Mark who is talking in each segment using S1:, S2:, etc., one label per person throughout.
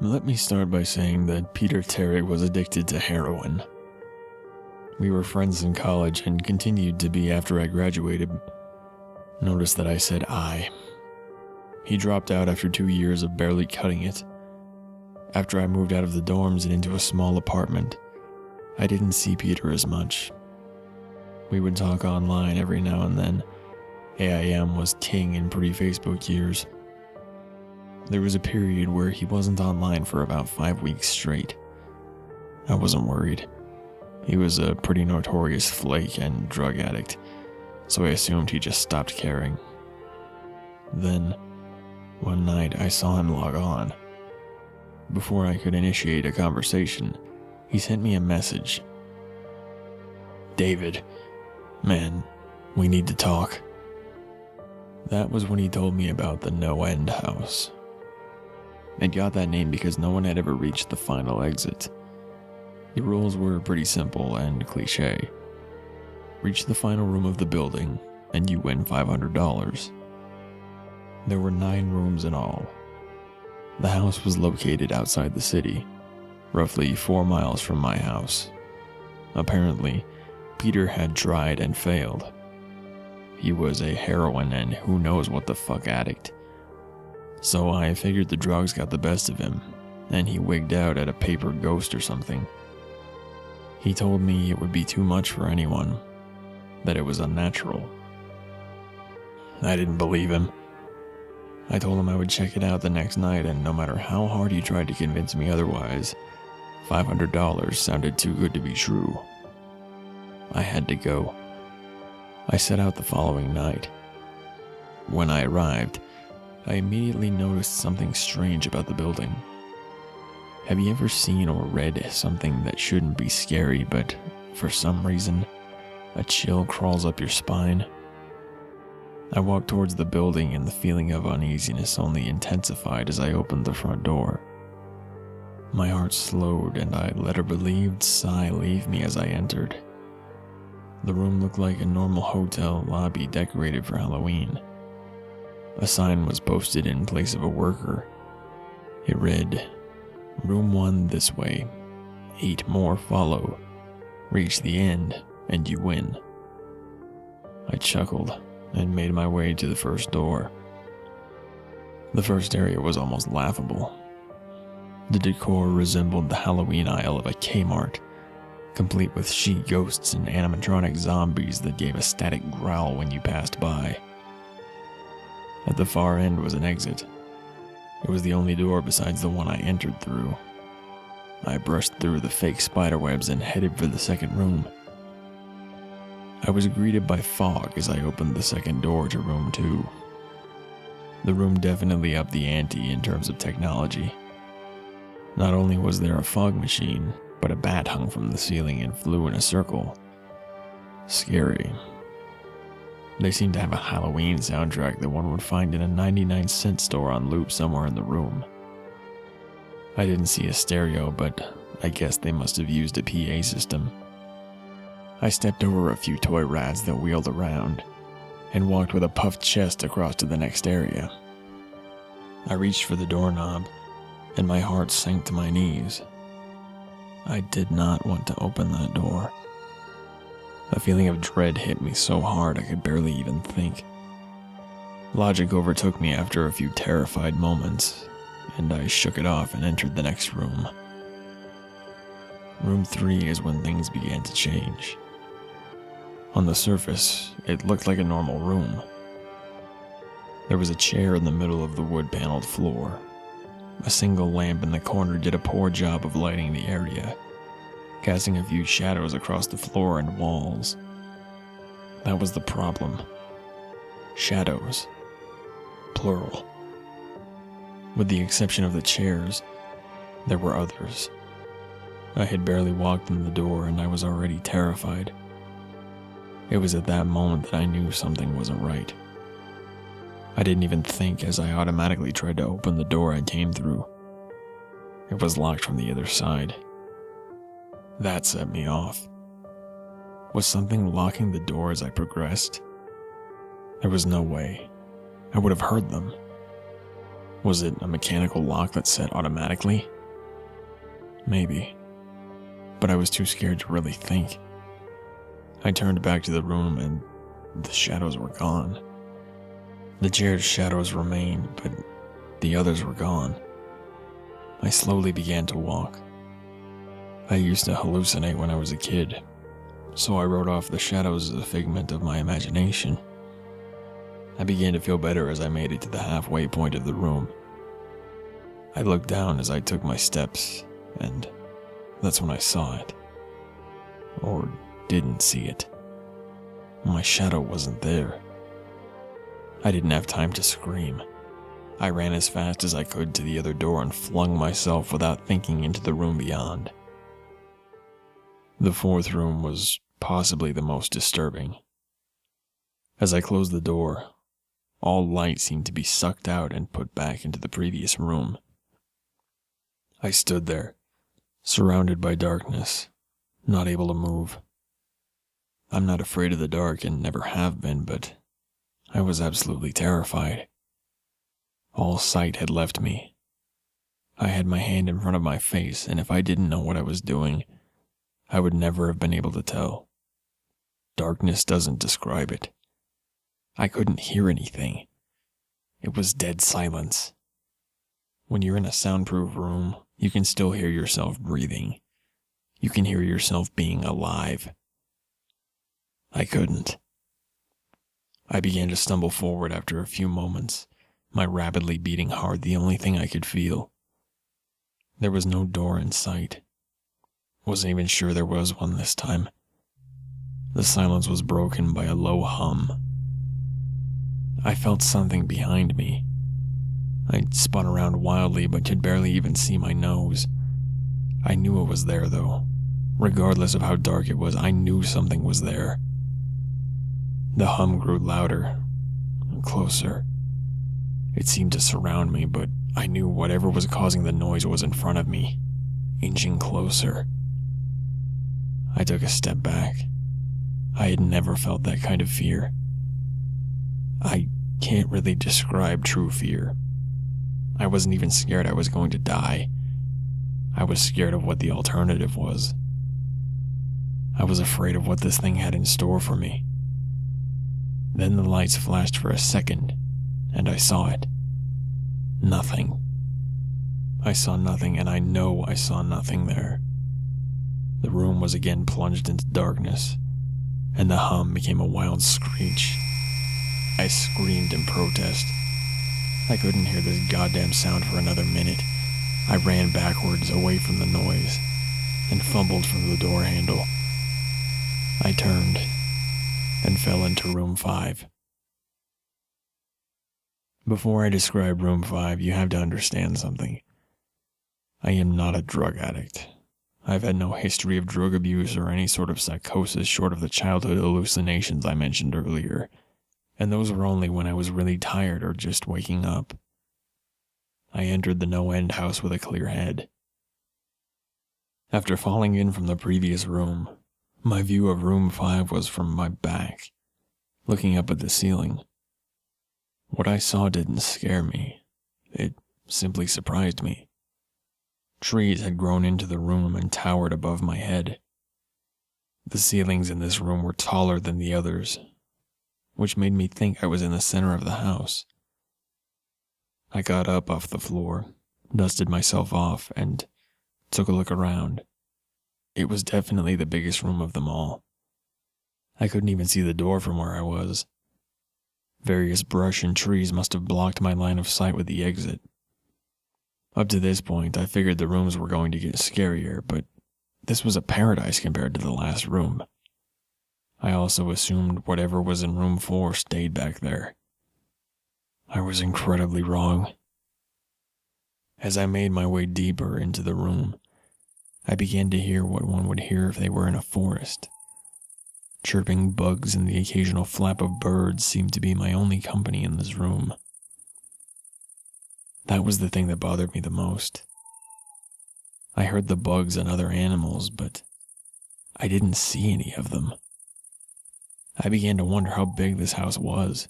S1: Let me start by saying that Peter Terry was addicted to heroin. We were friends in college and continued to be after I graduated. Notice that I said I. He dropped out after 2 years of barely cutting it. After I moved out of the dorms and into a small apartment, I didn't see Peter as much. We would talk online every now and then. AIM was king in pre-Facebook years. There was a period where he wasn't online for about 5 weeks straight. I wasn't worried. He was a pretty notorious flake and drug addict, so I assumed he just stopped caring. Then, one night I saw him log on. Before I could initiate a conversation, he sent me a message. "David, man, we need to talk." That was when he told me about the NoEnd House. It got that name because no one had ever reached the final exit. The rules were pretty simple and cliché. Reach the final room of the building, and you win $500. There were 9 rooms in all. The house was located outside the city, roughly 4 miles from my house. Apparently, Peter had tried and failed. He was a heroin and who knows what the fuck addict. So I figured the drugs got the best of him, and he wigged out at a paper ghost or something. He told me it would be too much for anyone, that it was unnatural. I didn't believe him. I told him I would check it out the next night, and no matter how hard he tried to convince me otherwise, $500 sounded too good to be true. I had to go. I set out the following night. When I arrived, I immediately noticed something strange about the building. Have you ever seen or read something that shouldn't be scary, but for some reason, a chill crawls up your spine? I walked towards the building and the feeling of uneasiness only intensified as I opened the front door. My heart slowed and I let a relieved sigh leave me as I entered. The room looked like a normal hotel lobby decorated for Halloween. A sign was posted in place of a worker. It read, "Room 1 this way. 8 more follow. Reach the end and you win." I chuckled and made my way to the first door. The first area was almost laughable. The decor resembled the Halloween aisle of a Kmart, complete with she-ghosts and animatronic zombies that gave a static growl when you passed by. At the far end was an exit. It was the only door besides the one I entered through. I brushed through the fake spiderwebs and headed for the second room. I was greeted by fog as I opened the second door to room 2. The room definitely upped the ante in terms of technology. Not only was there a fog machine, but a bat hung from the ceiling and flew in a circle. Scary. They seemed to have a Halloween soundtrack that one would find in a 99-cent store on loop somewhere in the room. I didn't see a stereo, but I guess they must have used a PA system. I stepped over a few toy rats that wheeled around, and walked with a puffed chest across to the next area. I reached for the doorknob, and my heart sank to my knees. I did not want to open that door. A feeling of dread hit me so hard I could barely even think. Logic overtook me after a few terrified moments, and I shook it off and entered the next room. Room 3 is when things began to change. On the surface, it looked like a normal room. There was a chair in the middle of the wood-paneled floor. A single lamp in the corner did a poor job of lighting the area, casting a few shadows across the floor and walls. That was the problem. Shadows. Plural. With the exception of the chairs, there were others. I had barely walked in the door and I was already terrified. It was at that moment that I knew something wasn't right. I didn't even think as I automatically tried to open the door I came through. It was locked from the other side. That set me off. Was something locking the door as I progressed? There was no way. I would have heard them. Was it a mechanical lock that set automatically? Maybe. But I was too scared to really think. I turned back to the room and the shadows were gone. The chair's shadows remained, but the others were gone. I slowly began to walk. I used to hallucinate when I was a kid, so I wrote off the shadows as a figment of my imagination. I began to feel better as I made it to the halfway point of the room. I looked down as I took my steps, and that's when I saw it. Or didn't see it. My shadow wasn't there. I didn't have time to scream. I ran as fast as I could to the other door and flung myself without thinking into the room beyond. The fourth room was possibly the most disturbing. As I closed the door, all light seemed to be sucked out and put back into the previous room. I stood there, surrounded by darkness, not able to move. I'm not afraid of the dark and never have been, but I was absolutely terrified. All sight had left me. I had my hand in front of my face, and if I didn't know what I was doing, I would never have been able to tell. Darkness doesn't describe it. I couldn't hear anything. It was dead silence. When you're in a soundproof room, you can still hear yourself breathing. You can hear yourself being alive. I couldn't. I began to stumble forward after a few moments, my rapidly beating heart the only thing I could feel. There was no door in sight. Wasn't even sure there was one this time. The silence was broken by a low hum. I felt something behind me. I spun around wildly but could barely even see my nose. I knew it was there though. Regardless of how dark it was, I knew something was there. The hum grew louder and closer. It seemed to surround me, but I knew whatever was causing the noise was in front of me, inching closer. I took a step back. I had never felt that kind of fear. I can't really describe true fear. I wasn't even scared I was going to die. I was scared of what the alternative was. I was afraid of what this thing had in store for me. Then the lights flashed for a second, and I saw it. Nothing. I saw nothing, and I know I saw nothing there. The room was again plunged into darkness, and the hum became a wild screech. I screamed in protest. I couldn't hear this goddamn sound for another minute. I ran backwards away from the noise, and fumbled for the door handle. I turned, and fell into room 5. Before I describe room 5, you have to understand something. I am not a drug addict. I've had no history of drug abuse or any sort of psychosis short of the childhood hallucinations I mentioned earlier, and those were only when I was really tired or just waking up. I entered the NoEnd House with a clear head. After falling in from the previous room, my view of room 5 was from my back, looking up at the ceiling. What I saw didn't scare me. It simply surprised me. Trees had grown into the room and towered above my head. The ceilings in this room were taller than the others, which made me think I was in the center of the house. I got up off the floor, dusted myself off, and took a look around. It was definitely the biggest room of them all. I couldn't even see the door from where I was. Various brush and trees must have blocked my line of sight with the exit. Up to this point, I figured the rooms were going to get scarier, but this was a paradise compared to the last room. I also assumed whatever was in room 4 stayed back there. I was incredibly wrong. As I made my way deeper into the room, I began to hear what one would hear if they were in a forest. Chirping bugs and the occasional flap of birds seemed to be my only company in this room. That was the thing that bothered me the most. I heard the bugs and other animals, but I didn't see any of them. I began to wonder how big this house was.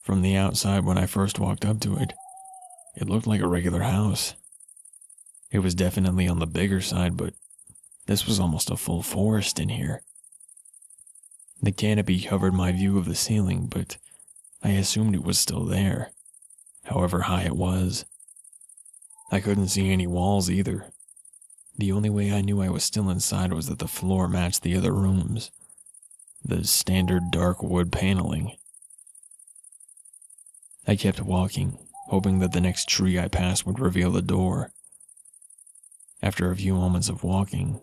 S1: From the outside, when I first walked up to it, it looked like a regular house. It was definitely on the bigger side, but this was almost a full forest in here. The canopy covered my view of the ceiling, but I assumed it was still there, however high it was. I couldn't see any walls either. The only way I knew I was still inside was that the floor matched the other rooms. The standard dark wood paneling. I kept walking, hoping that the next tree I passed would reveal the door. After a few moments of walking,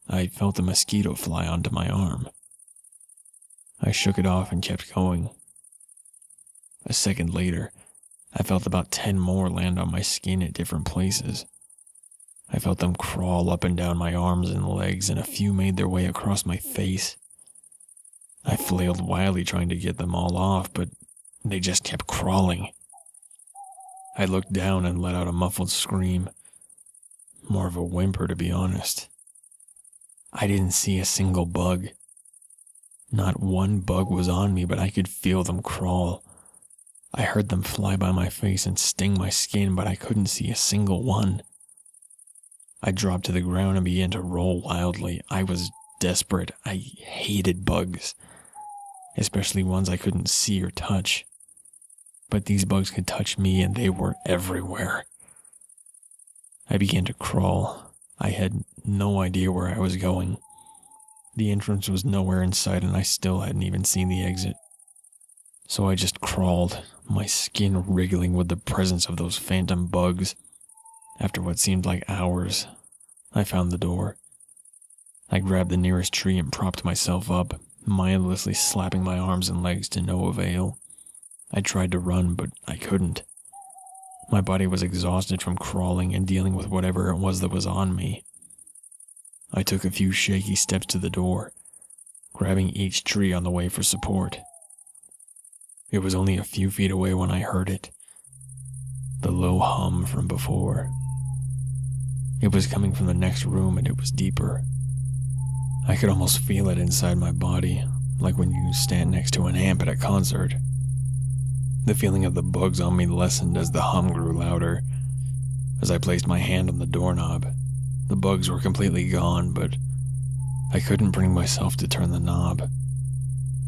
S1: I felt a mosquito fly onto my arm. I shook it off and kept going. A second later, I felt about 10 more land on my skin at different places. I felt them crawl up and down my arms and legs, and a few made their way across my face. I flailed wildly trying to get them all off, but they just kept crawling. I looked down and let out a muffled scream. More of a whimper, to be honest. I didn't see a single bug. Not one bug was on me, but I could feel them crawl. I heard them fly by my face and sting my skin, but I couldn't see a single one. I dropped to the ground and began to roll wildly. I was desperate. I hated bugs, especially ones I couldn't see or touch. But these bugs could touch me, and they were everywhere. I began to crawl. I had no idea where I was going. The entrance was nowhere in sight, and I still hadn't even seen the exit. So I just crawled, my skin wriggling with the presence of those phantom bugs. After what seemed like hours, I found the door. I grabbed the nearest tree and propped myself up, mindlessly slapping my arms and legs to no avail. I tried to run, but I couldn't. My body was exhausted from crawling and dealing with whatever it was that was on me. I took a few shaky steps to the door, grabbing each tree on the way for support. It was only a few feet away when I heard it. The low hum from before. It was coming from the next room, and it was deeper. I could almost feel it inside my body, like when you stand next to an amp at a concert. The feeling of the bugs on me lessened as the hum grew louder. As I placed my hand on the doorknob, the bugs were completely gone, but I couldn't bring myself to turn the knob.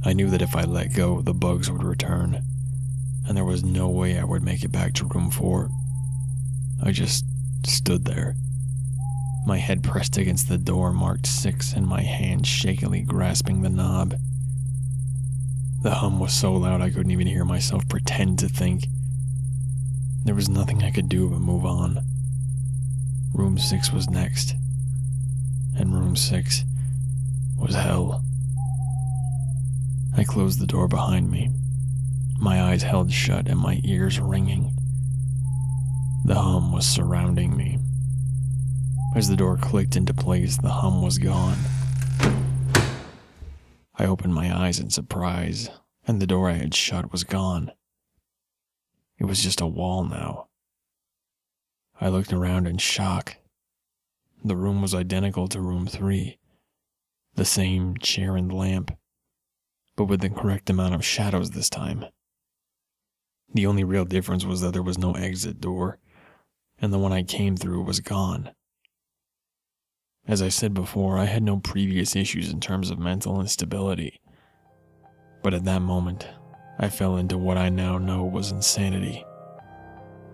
S1: I knew that if I let go, the bugs would return, and there was no way I would make it back to room 4. I just stood there, my head pressed against the door marked 6 and my hand shakily grasping the knob. The hum was so loud I couldn't even hear myself pretend to think. There was nothing I could do but move on. Room 6 was next, and room 6 was hell. I closed the door behind me, my eyes held shut and my ears ringing. The hum was surrounding me. As the door clicked into place, the hum was gone. I opened my eyes in surprise, and the door I had shut was gone. It was just a wall now. I looked around in shock. The room was identical to room 3. The same chair and lamp, but with the correct amount of shadows this time. The only real difference was that there was no exit door, and the one I came through was gone. As I said before, I had no previous issues in terms of mental instability, but at that moment, I fell into what I now know was insanity.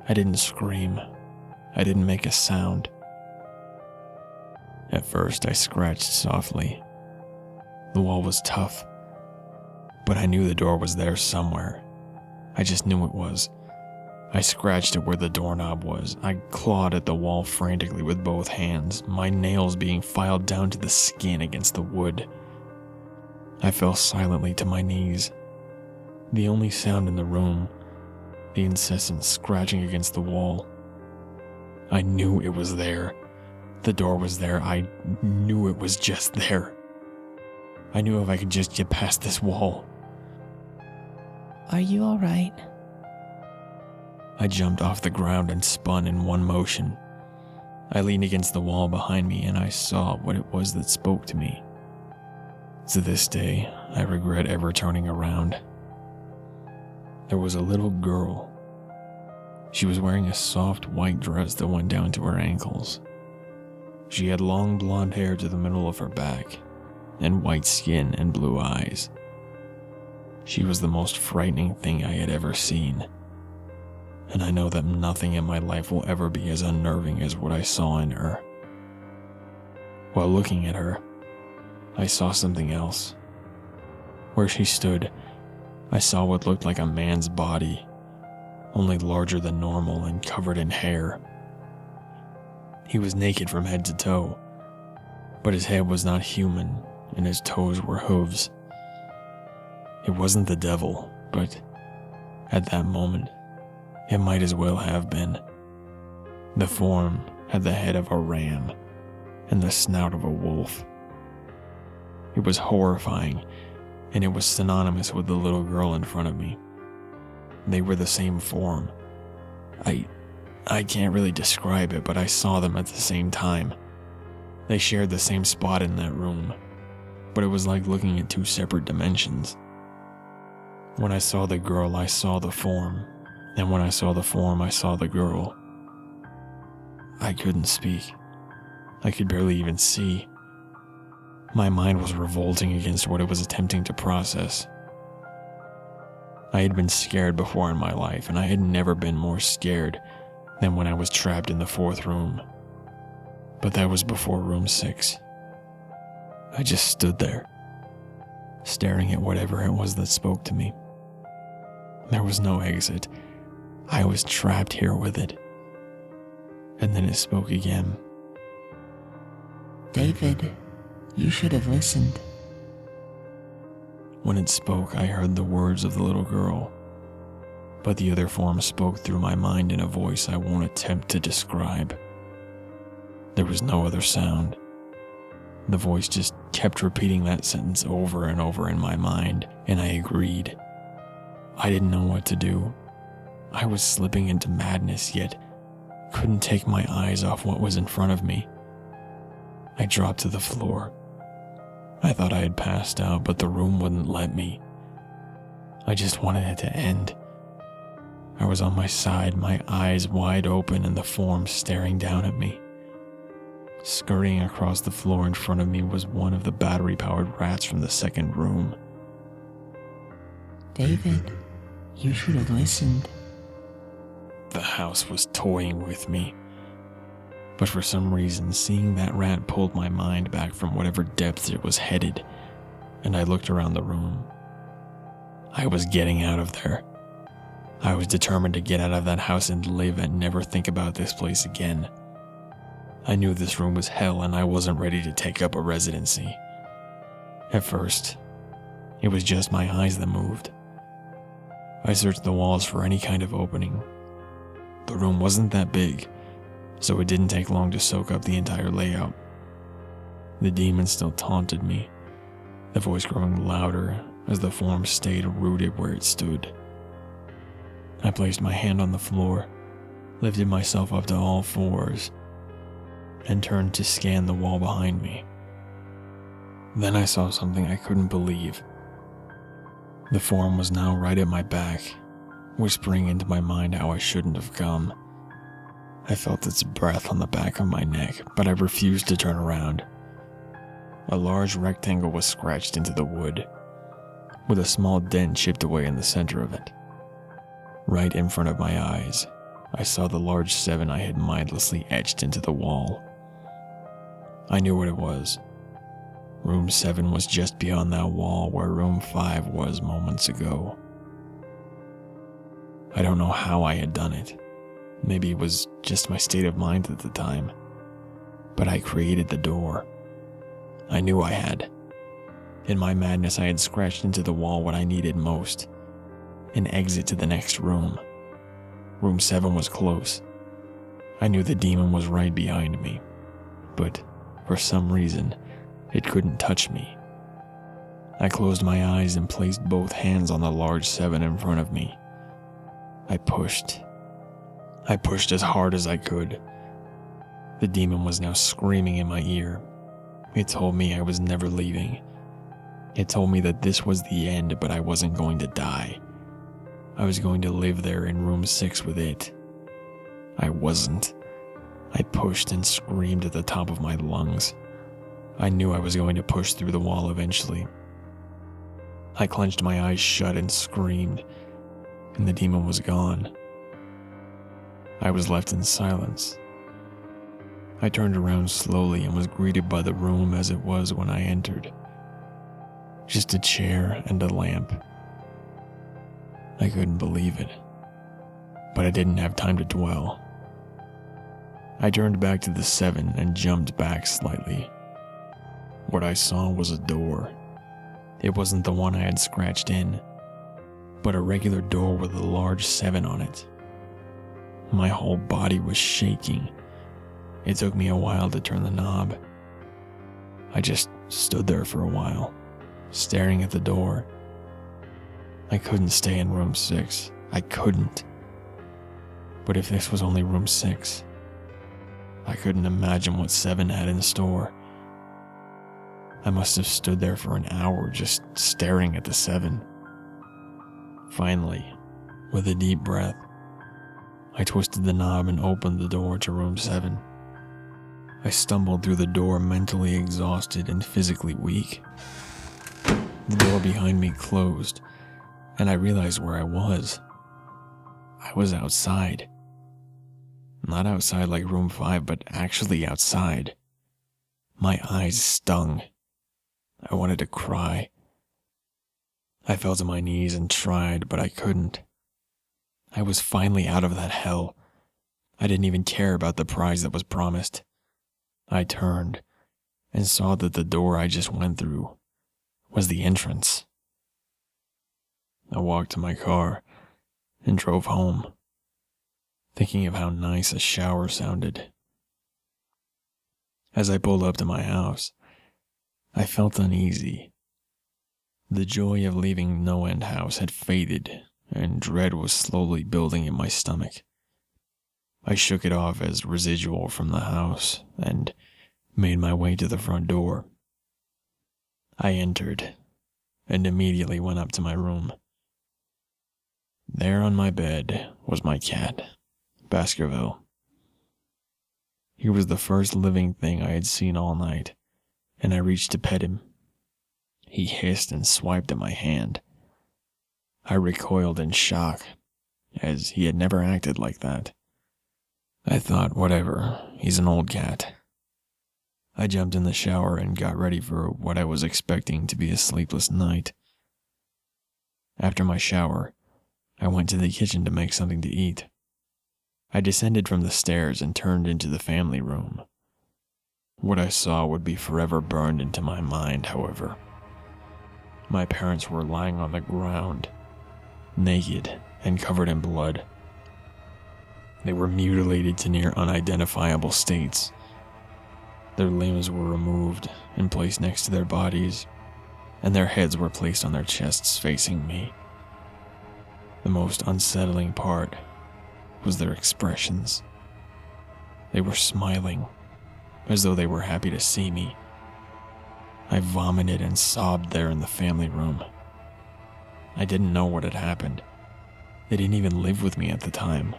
S1: I didn't scream. I didn't make a sound. At first, I scratched softly. The wall was tough, but I knew the door was there somewhere. I just knew it was. I scratched at where the doorknob was. I clawed at the wall frantically with both hands, my nails being filed down to the skin against the wood. I fell silently to my knees. The only sound in the room, the incessant scratching against the wall. I knew it was there. The door was there. I knew it was just there. I knew if I could just get past this wall.
S2: Are you alright?
S1: I jumped off the ground and spun in one motion. I leaned against the wall behind me and I saw what it was that spoke to me. To this day, I regret ever turning around. There was a little girl. She was wearing a soft white dress that went down to her ankles. She had long blonde hair to the middle of her back, and white skin and blue eyes. She was the most frightening thing I had ever seen, and I know that nothing in my life will ever be as unnerving as what I saw in her. While looking at her, I saw something else. Where she stood, I saw what looked like a man's body, only larger than normal and covered in hair. He was naked from head to toe, but his head was not human and his toes were hooves. It wasn't the devil, but at that moment, it might as well have been. The form had the head of a ram and the snout of a wolf. It was horrifying, and it was synonymous with the little girl in front of me. They were the same form. I can't really describe it, but I saw them at the same time. They shared the same spot in that room, but it was like looking at two separate dimensions. When I saw the girl, I saw the form, and when I saw the form, I saw the girl. I couldn't speak. I could barely even see. My mind was revolting against what it was attempting to process. I had been scared before in my life, and I had never been more scared than when I was trapped in the 4th room. But that was before room 6. I just stood there, staring at whatever it was that spoke to me. There was no exit. I was trapped here with it. And then it spoke again.
S2: David, you should have listened.
S1: When it spoke, I heard the words of the little girl, but the other form spoke through my mind in a voice I won't attempt to describe. There was no other sound. The voice just kept repeating that sentence over and over in my mind, and I agreed. I didn't know what to do. I was slipping into madness, yet couldn't take my eyes off what was in front of me. I dropped to the floor. I thought I had passed out, but the room wouldn't let me. I just wanted it to end. I was on my side, my eyes wide open, and the form staring down at me. Scurrying across the floor in front of me was one of the battery-powered rats from the 2nd room.
S2: David, you should have listened.
S1: The house was toying with me. But for some reason, seeing that rat pulled my mind back from whatever depths it was headed, and I looked around the room. I was getting out of there. I was determined to get out of that house and live and never think about this place again. I knew this room was hell and I wasn't ready to take up a residency. At first, it was just my eyes that moved. I searched the walls for any kind of opening. The room wasn't that big, so it didn't take long to soak up the entire layout. The demon still taunted me, the voice growing louder as the form stayed rooted where it stood. I placed my hand on the floor, lifted myself up to all fours, and turned to scan the wall behind me. Then I saw something I couldn't believe. The form was now right at my back, whispering into my mind how I shouldn't have come. I felt its breath on the back of my neck, but I refused to turn around. A large rectangle was scratched into the wood, with a small dent chipped away in the center of it. Right in front of my eyes, I saw the large 7 I had mindlessly etched into the wall. I knew what it was. Room 7 was just beyond that wall where room 5 was moments ago. I don't know how I had done it. Maybe it was just my state of mind at the time. But I created the door. I knew I had. In my madness, I had scratched into the wall what I needed most. An exit to the next room. Room 7 was close. I knew the demon was right behind me. But for some reason, it couldn't touch me. I closed my eyes and placed both hands on the large 7 in front of me. I pushed. I pushed as hard as I could. The demon was now screaming in my ear. It told me I was never leaving. It told me that this was the end, but I wasn't going to die. I was going to live there in room 6 with it. I wasn't. I pushed and screamed at the top of my lungs. I knew I was going to push through the wall eventually. I clenched my eyes shut and screamed, and the demon was gone. I was left in silence. I turned around slowly and was greeted by the room as it was when I entered. Just a chair and a lamp. I couldn't believe it, but I didn't have time to dwell. I turned back to the 7 and jumped back slightly. What I saw was a door. It wasn't the one I had scratched in, but a regular door with a large 7 on it. My whole body was shaking. It took me a while to turn the knob. I just stood there for a while, staring at the door. I couldn't stay in room 6. I couldn't. But if this was only room 6, I couldn't imagine what 7 had in store. I must have stood there for an hour just staring at the 7. Finally, with a deep breath, I twisted the knob and opened the door to room 7. I stumbled through the door mentally exhausted and physically weak. The door behind me closed, and I realized where I was. I was outside. Not outside like room 5, but actually outside. My eyes stung. I wanted to cry. I fell to my knees and tried, but I couldn't. I was finally out of that hell. I didn't even care about the prize that was promised. I turned and saw that the door I just went through was the entrance. I walked to my car and drove home, thinking of how nice a shower sounded. As I pulled up to my house, I felt uneasy. The joy of leaving NoEnd House had faded, and dread was slowly building in my stomach. I shook it off as residual from the house and made my way to the front door. I entered and immediately went up to my room. There on my bed was my cat, Baskerville. He was the first living thing I had seen all night, and I reached to pet him. He hissed and swiped at my hand. I recoiled in shock, as he had never acted like that. I thought, whatever, he's an old cat. I jumped in the shower and got ready for what I was expecting to be a sleepless night. After my shower, I went to the kitchen to make something to eat. I descended from the stairs and turned into the family room. What I saw would be forever burned into my mind, however. My parents were lying on the ground, naked and covered in blood. They were mutilated to near unidentifiable states. Their limbs were removed and placed next to their bodies, and their heads were placed on their chests facing me. The most unsettling part was their expressions. They were smiling, as though they were happy to see me. I vomited and sobbed there in the family room. I didn't know what had happened. They didn't even live with me at the time.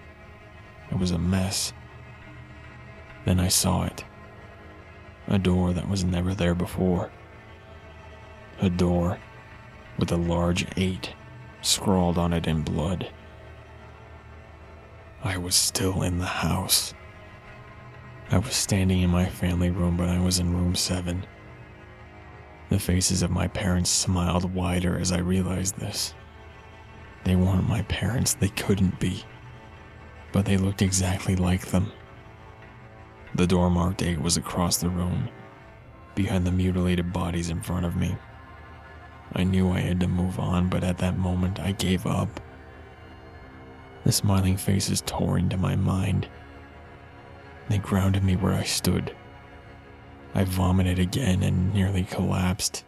S1: It was a mess. Then I saw it. A door that was never there before. A door with a large 8 scrawled on it in blood. I was still in the house. I was standing in my family room, but I was in room 7. The faces of my parents smiled wider as I realized this. They weren't my parents, they couldn't be. But they looked exactly like them. The door marked 8 was across the room, behind the mutilated bodies in front of me. I knew I had to move on, but at that moment I gave up. The smiling faces tore into my mind. They grounded me where I stood. I vomited again and nearly collapsed.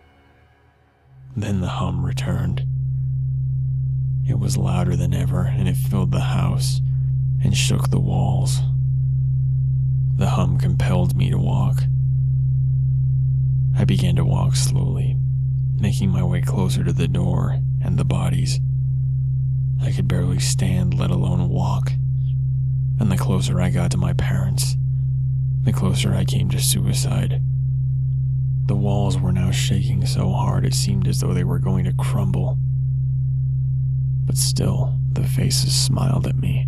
S1: Then the hum returned. It was louder than ever, and it filled the house and shook the walls. The hum compelled me to walk. I began to walk slowly, making my way closer to the door and the bodies. I could barely stand, let alone walk. And the closer I got to my parents, the closer I came to suicide. The walls were now shaking so hard it seemed as though they were going to crumble. But still, the faces smiled at me.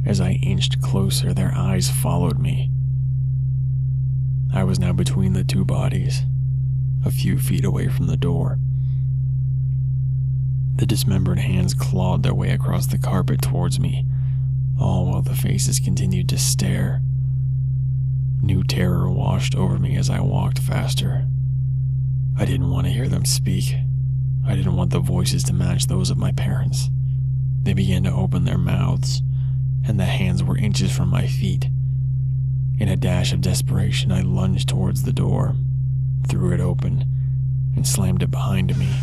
S1: As I inched closer, their eyes followed me. I was now between the two bodies, a few feet away from the door. The dismembered hands clawed their way across the carpet towards me, all while the faces continued to stare. New terror washed over me as I walked faster. I didn't want to hear them speak. I didn't want the voices to match those of my parents. They began to open their mouths, and the hands were inches from my feet. In a dash of desperation, I lunged towards the door, threw it open, and slammed it behind me.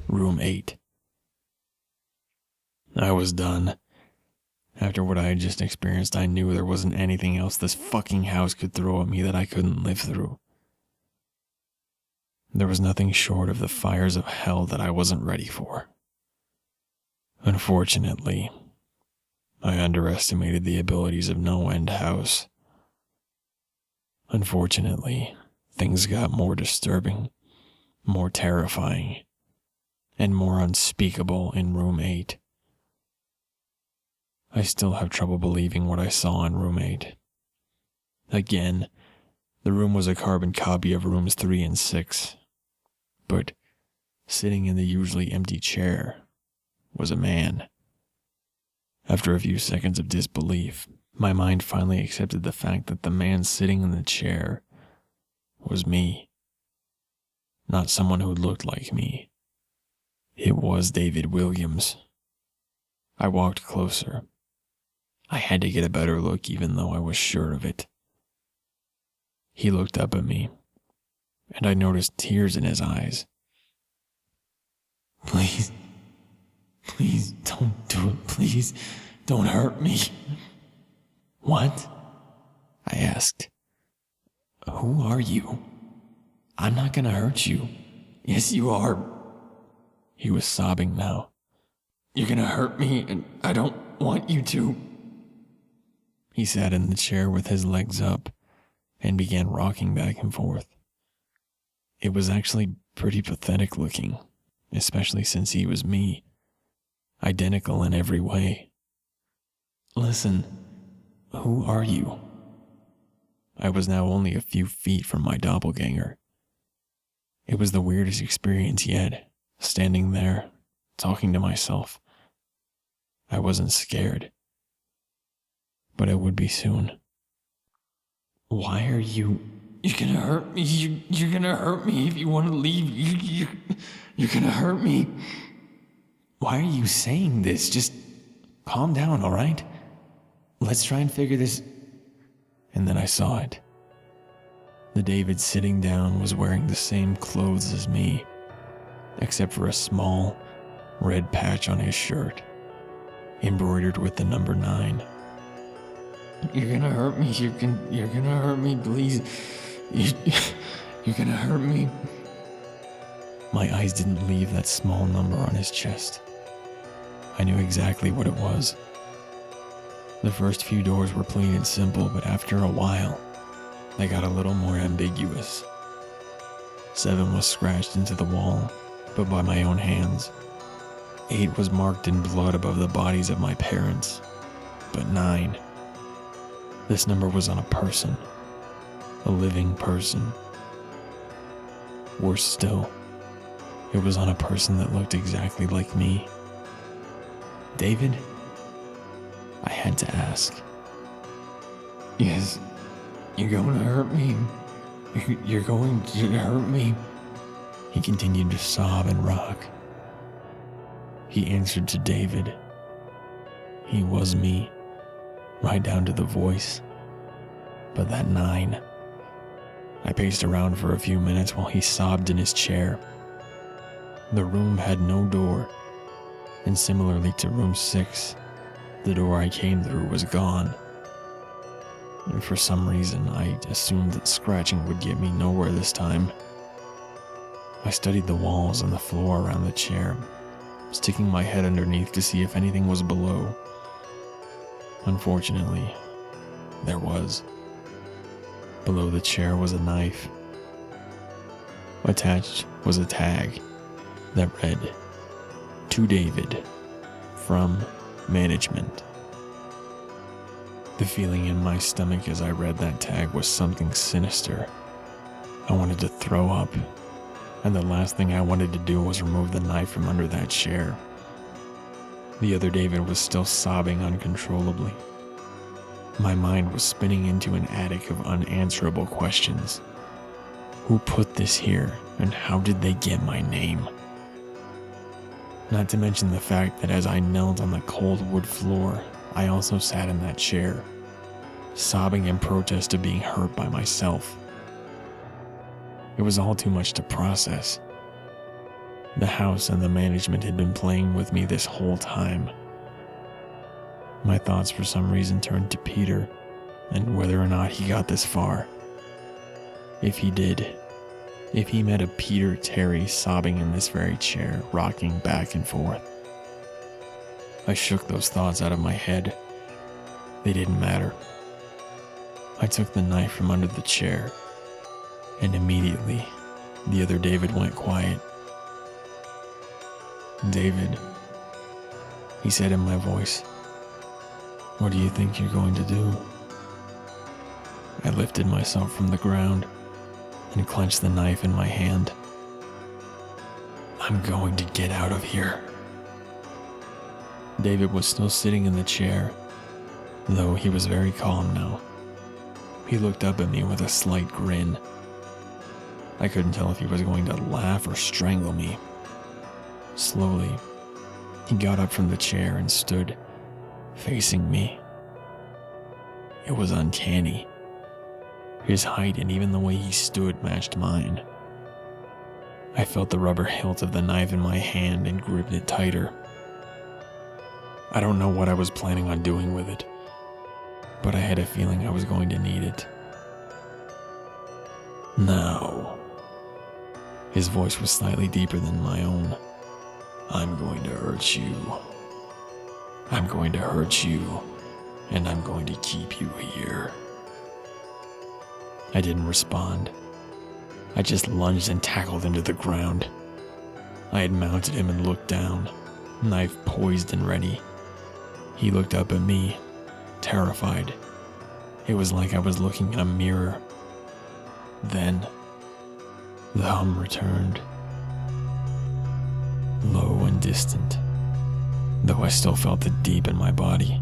S1: Room 8. I was done. After what I had just experienced, I knew there wasn't anything else this fucking house could throw at me that I couldn't live through. There was nothing short of the fires of hell that I wasn't ready for. Unfortunately, I underestimated the abilities of NoEnd House. Unfortunately, things got more disturbing, more terrifying, and more unspeakable in Room 8. I still have trouble believing what I saw in Room 8. Again, the room was a carbon copy of Rooms 3 and 6. But sitting in the usually empty chair was a man. After a few seconds of disbelief, my mind finally accepted the fact that the man sitting in the chair was me. Not someone who looked like me. It was David Williams. I walked closer. I had to get a better look even though I was sure of it. He looked up at me, and I noticed tears in his eyes. Please don't do it. Please don't hurt me. What? I asked. Who are you? I'm not gonna hurt you. Yes, you are. He was sobbing now. You're gonna hurt me, and I don't want you to. He sat in the chair with his legs up and began rocking back and forth. It was actually pretty pathetic looking, especially since he was me, identical in every way. Listen, who are you? I was now only a few feet from my doppelganger. It was the weirdest experience yet, standing there, talking to myself. I wasn't scared, but it would be soon. Why are you... You're gonna hurt me. You're gonna hurt me if you want to leave. You're gonna hurt me. Why are you saying this? Just calm down, all right? Let's try and figure this... And then I saw it. The David sitting down was wearing the same clothes as me, except for a small, red patch on his shirt, embroidered with the number 9. You're gonna hurt me. You're gonna hurt me, please. You're gonna hurt me. My eyes didn't leave that small number on his chest. I knew exactly what it was. The first few doors were plain and simple, but after a while, they got a little more ambiguous. 7 was scratched into the wall, but by my own hands. 8 was marked in blood above the bodies of my parents, but 9. This number was on a person, a living person. Worse still, it was on a person that looked exactly like me. David? I had to ask. Yes, you're going to hurt me. You're going to hurt me. He continued to sob and rock. He answered to David. He was me, right down to the voice. But that 9, I paced around for a few minutes while he sobbed in his chair. The room had no door, and similarly to room 6, the door I came through was gone. And for some reason, I assumed that scratching would get me nowhere this time. I studied the walls and the floor around the chair, sticking my head underneath to see if anything was below. Unfortunately, there was. Below the chair was a knife. Attached was a tag that read, "To David, from management." The feeling in my stomach as I read that tag was something sinister. I wanted to throw up, and the last thing I wanted to do was remove the knife from under that chair. The other David was still sobbing uncontrollably. My mind was spinning into an attic of unanswerable questions. Who put this here, and how did they get my name? Not to mention the fact that as I knelt on the cold wood floor, I also sat in that chair, sobbing in protest of being hurt by myself. It was all too much to process. The house and the management had been playing with me this whole time. My thoughts for some reason turned to Peter and whether or not he got this far. If he did, if he met a Peter Terry sobbing in this very chair, rocking back and forth. I shook those thoughts out of my head. They didn't matter. I took the knife from under the chair, and immediately, the other David went quiet. "David," he said in my voice, "what do you think you're going to do?" I lifted myself from the ground and clenched the knife in my hand. "I'm going to get out of here." David was still sitting in the chair, though he was very calm now. He looked up at me with a slight grin. I couldn't tell if he was going to laugh or strangle me. Slowly, he got up from the chair and stood, facing me. It was uncanny. His height and even the way he stood matched mine. I felt the rubber hilt of the knife in my hand and gripped it tighter. I don't know what I was planning on doing with it, but I had a feeling I was going to need it. "Now," his voice was slightly deeper than my own, "I'm going to hurt you. I'm going to hurt you, and I'm going to keep you here." I didn't respond. I just lunged and tackled him to the ground. I had mounted him and looked down, knife poised and ready. He looked up at me, terrified. It was like I was looking in a mirror. Then, the hum returned. Low and distant, though I still felt it deep in my body.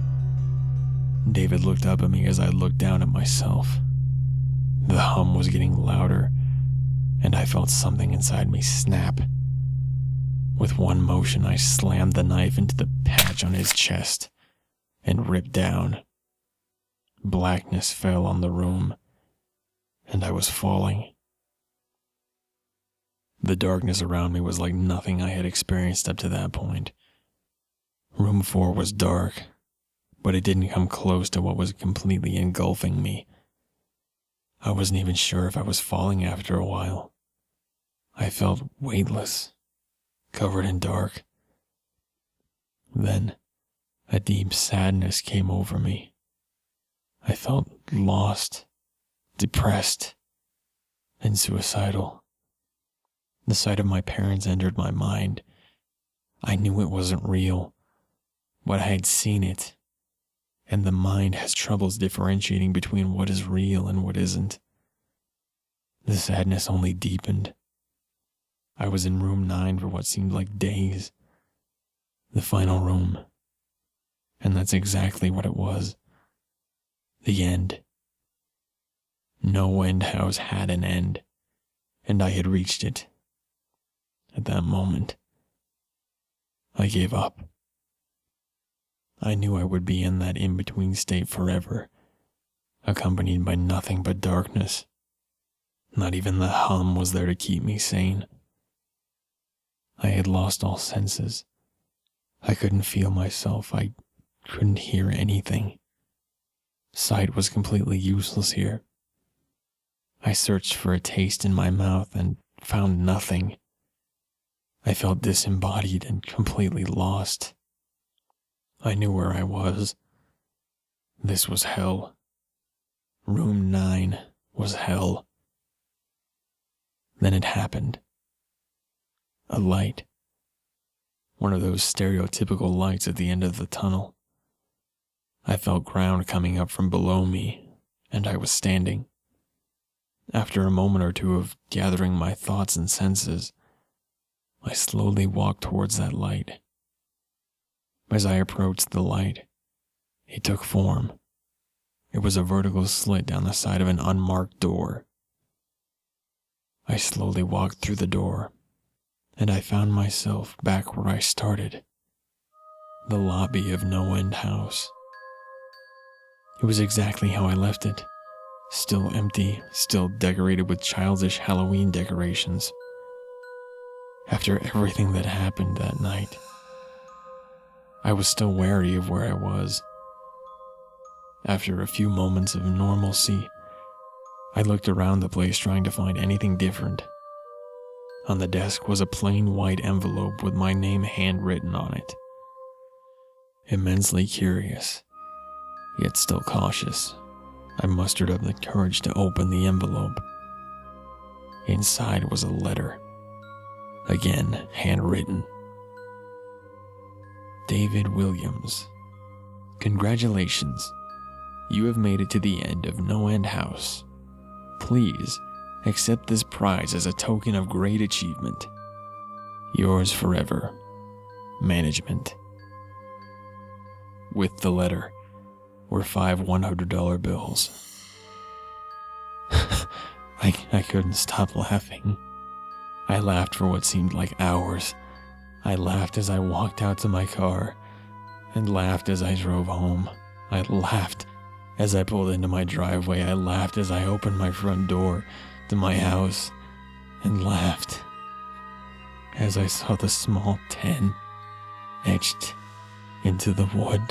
S1: David looked up at me as I looked down at myself. The hum was getting louder, and I felt something inside me snap. With one motion, I slammed the knife into the patch on his chest and ripped down. Blackness fell on the room, and I was falling. The darkness around me was like nothing I had experienced up to that point. Room 4 was dark, but it didn't come close to what was completely engulfing me. I wasn't even sure if I was falling after a while. I felt weightless, covered in dark. Then, a deep sadness came over me. I felt lost, depressed, and suicidal. The sight of my parents entered my mind. I knew it wasn't real, but I had seen it, and the mind has troubles differentiating between what is real and what isn't. The sadness only deepened. I was in room 9 for what seemed like days. The final room. And that's exactly what it was. The end. NoEnd House had an end, and I had reached it. At that moment, I gave up. I knew I would be in that in-between state forever, accompanied by nothing but darkness. Not even the hum was there to keep me sane. I had lost all senses. I couldn't feel myself. I couldn't hear anything. Sight was completely useless here. I searched for a taste in my mouth and found nothing. I felt disembodied and completely lost. I knew where I was. This was hell. Room 9 was hell. Then it happened. A light. One of those stereotypical lights at the end of the tunnel. I felt ground coming up from below me, and I was standing. After a moment or two of gathering my thoughts and senses, I slowly walked towards that light. As I approached the light, it took form. It was a vertical slit down the side of an unmarked door. I slowly walked through the door, and I found myself back where I started, the lobby of NoEnd House. It was exactly how I left it, still empty, still decorated with childish Halloween decorations. After everything that happened that night, I was still wary of where I was. After a few moments of normalcy, I looked around the place trying to find anything different. On the desk was a plain white envelope with my name handwritten on it. Immensely curious, yet still cautious, I mustered up the courage to open the envelope. Inside was a letter. Again, handwritten. David Williams, congratulations. You have made it to the end of NoEnd House. Please accept this prize as a token of great achievement. Yours forever, Management. With the letter were 5 $100 bills. I couldn't stop laughing. I laughed for what seemed like hours. I laughed as I walked out to my car, and laughed as I drove home. I laughed as I pulled into my driveway. I laughed as I opened my front door to my house, and laughed as I saw the small 10 etched into the wood.